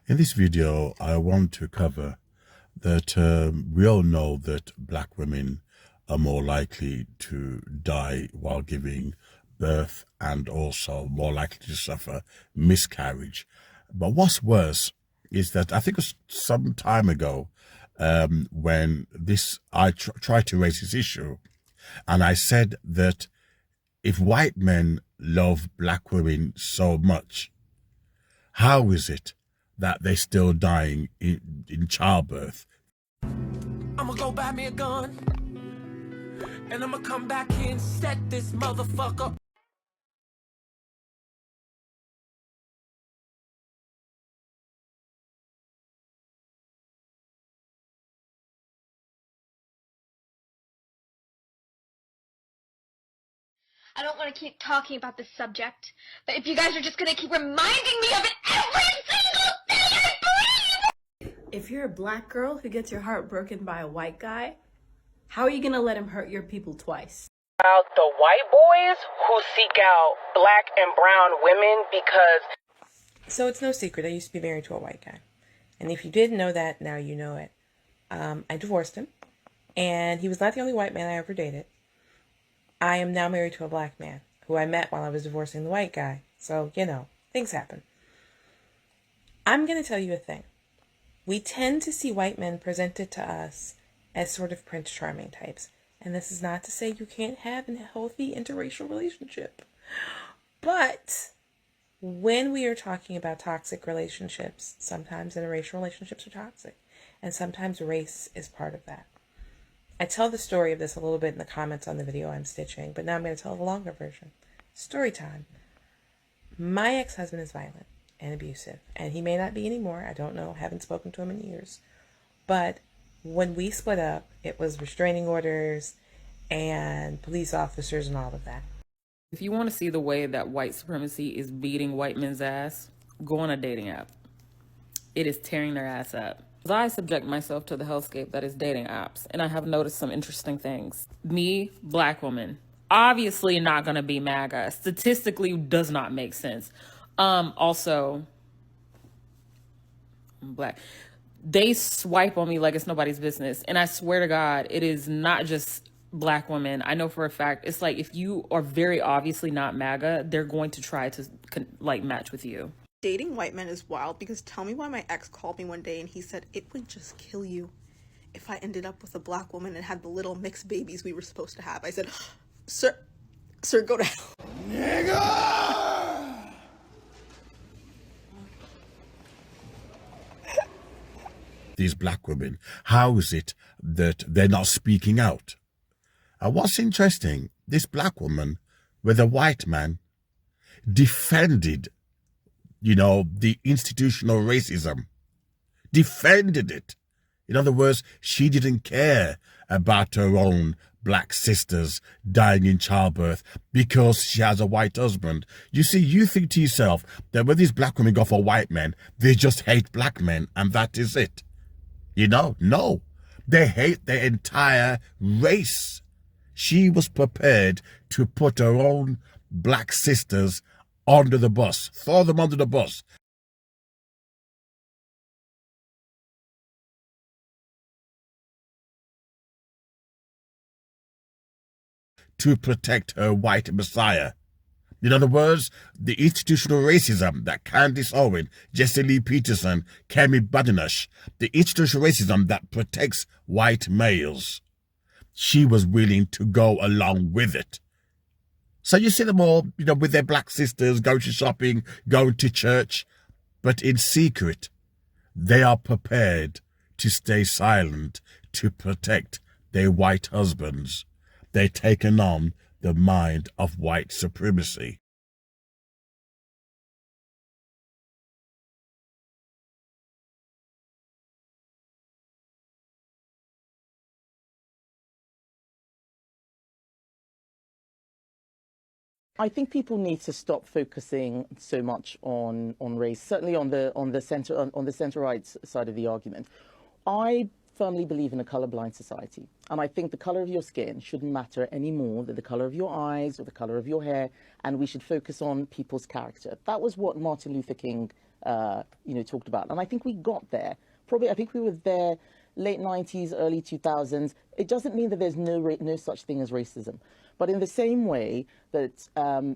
In this video, I want to cover that we all know that black women are more likely to die while giving birth and also more likely to suffer miscarriage. But what's worse is that I think it was some time ago when I tried to raise this issue, and I said that if white men love black women so much, how is it that they're still dying in childbirth? I'ma go buy me a gun, and I'ma come back here and set this motherfucker. I don't want to keep talking about this subject, but if you guys are just going to keep reminding me of it every single day I breathe! If you're a black girl who gets your heart broken by a white guy, how are you going to let him hurt your people twice? About the white boys who seek out black and brown women because... So it's no secret, I used to be married to a white guy. And if you didn't know that, now you know it. I divorced him, and he was not the only white man I ever dated. I am now married to a black man who I met while I was divorcing the white guy. So, you know, things happen. I'm going to tell you a thing. We tend to see white men presented to us as sort of Prince Charming types. And this is not to say you can't have a healthy interracial relationship. But when we are talking about toxic relationships, sometimes interracial relationships are toxic. And sometimes race is part of that. I tell the story of this a little bit in the comments on the video I'm stitching, but now I'm going to tell the longer version. Story time. My ex-husband is violent and abusive, and he may not be anymore. I don't know. Haven't spoken to him in years. But when we split up, it was restraining orders and police officers and all of that. If you want to see the way that white supremacy is beating white men's ass, go on a dating app. It is tearing their ass up. I subject myself to the hellscape that is dating apps, and I have noticed some interesting things. Me, black woman, obviously not going to be MAGA. Statistically does not make sense. Also, I'm black. They swipe on me like it's nobody's business. And I swear to God, it is not just black women. I know for a fact, it's like if you are very obviously not MAGA, they're going to try to like match with you. Dating white men is wild because tell me why my ex called me one day and he said it would just kill you if I ended up with a black woman and had the little mixed babies we were supposed to have. I said, sir, go to hell. Nigga! These black women, how is it that they're not speaking out? What's interesting, this black woman with a white man defended the institutional racism, defended it. In other words, she didn't care about her own black sisters dying in childbirth because she has a white husband. You see, you think to yourself that when these black women go for white men, they just hate black men and that is it. No, they hate their entire race. She was prepared to put her own black sisters under the bus, throw them under the bus. To protect her white messiah. In other words, the institutional racism that Candace Owen, Jesse Lee Peterson, Kemi Badenoch, the institutional racism that protects white males. She was willing to go along with it. So you see them all, with their black sisters, going to shopping, going to church, but in secret, they are prepared to stay silent to protect their white husbands. They've taken on the mind of white supremacy. I think people need to stop focusing so much on race. Certainly on the center right side of the argument. I firmly believe in a colorblind society. And I think the color of your skin shouldn't matter any more than the color of your eyes or the color of your hair, and we should focus on people's character. That was what Martin Luther King, talked about. And I think we got there. Probably, I think we were there late 90s, early 2000s. It doesn't mean that there's no such thing as racism. But in the same way that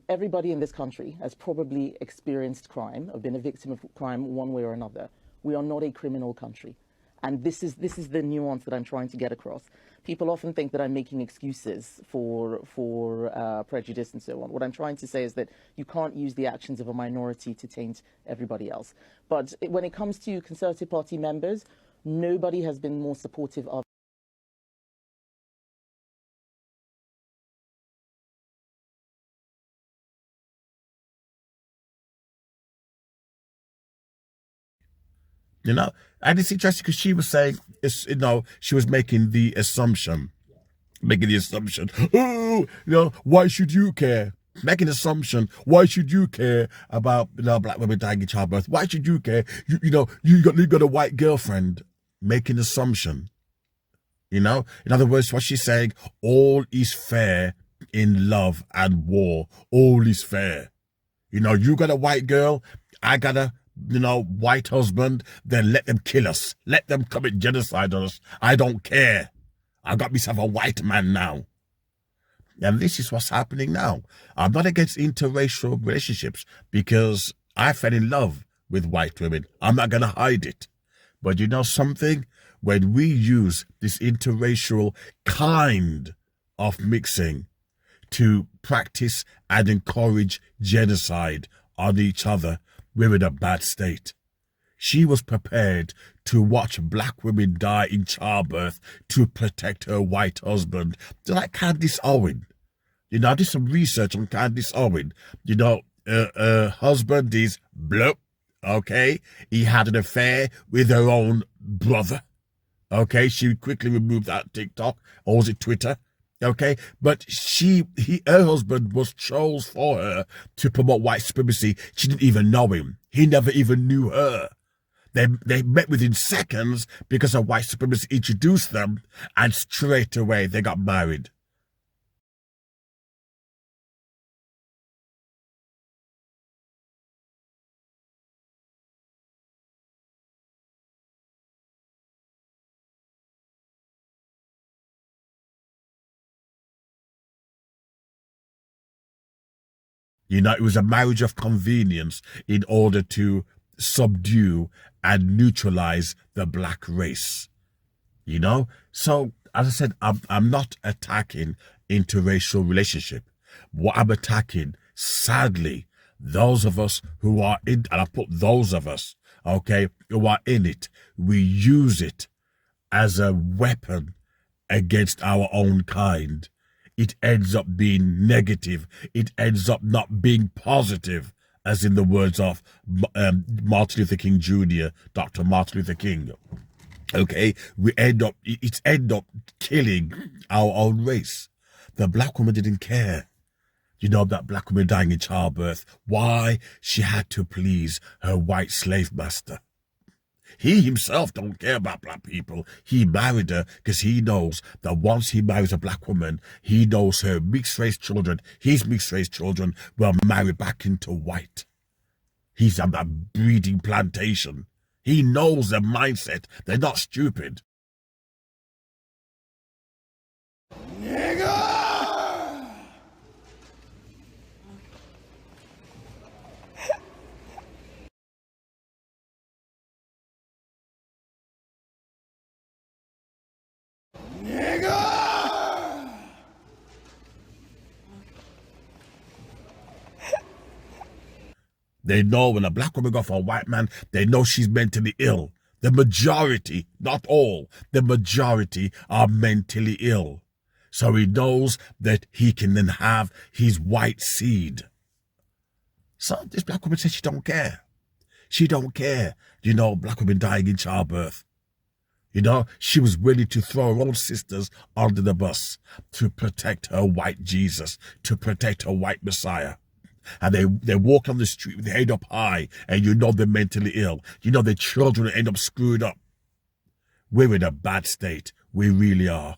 everybody in this country has probably experienced crime or been a victim of crime one way or another, we are not a criminal country. And this is the nuance that I'm trying to get across. People often think that I'm making excuses for prejudice and so on. What I'm trying to say is that you can't use the actions of a minority to taint everybody else. But when it comes to Conservative Party members, nobody has been more supportive of. You know, and it's interesting because she was saying, she was making the assumption, oh, why should you care? Making an assumption, why should you care about black women dying in childbirth? Why should you care? You got a white girlfriend. Making an assumption. In other words, what she's saying, all is fair in love and war. All is fair. You got a white girl, I got a white husband, then let them kill us. Let them commit genocide on us. I don't care. I got myself a white man now. And this is what's happening now. I'm not against interracial relationships because I fell in love with white women. I'm not going to hide it. But you know something? When we use this interracial kind of mixing to practice and encourage genocide on each other, we're in a bad state. She was prepared to watch black women die in childbirth to protect her white husband. Like Candace Owen. I did some research on Candace Owen. Her husband is bloke, okay? He had an affair with her own brother, okay? She quickly removed that TikTok, or was it Twitter? Okay, but her husband was chose for her to promote white supremacy. She didn't even know him. He never even knew her. They met within seconds because of white supremacy introduced them, and straight away they got married. It was a marriage of convenience in order to subdue and neutralize the black race. So as I said, I'm not attacking interracial relationship. What I'm attacking, sadly, those of us who are in, and I put those of us, okay, who are in it, we use it as a weapon against our own kind. It ends up being negative. It ends up not being positive, as in the words of Martin Luther King Jr., Dr. Martin Luther King. Okay, it's end up killing our own race. The black woman didn't care. That black woman dying in childbirth. Why? She had to please her white slave master. He himself don't care about black people. He married her because he knows that once he marries a black woman, he knows her mixed-race children, his mixed-race children, will marry back into white. He's a breeding plantation. He knows their mindset. They're not stupid. Nigga! They know when a black woman goes for a white man, they know she's mentally ill. The majority, not all, the majority are mentally ill. So he knows that he can then have his white seed. So this black woman says she don't care. She don't care. Black women dying in childbirth. She was willing to throw her own sisters under the bus to protect her white Jesus, to protect her white Messiah. And they walk on the street with their head up high, and they're mentally ill. Their children end up screwed up. We're in a bad state. We really are.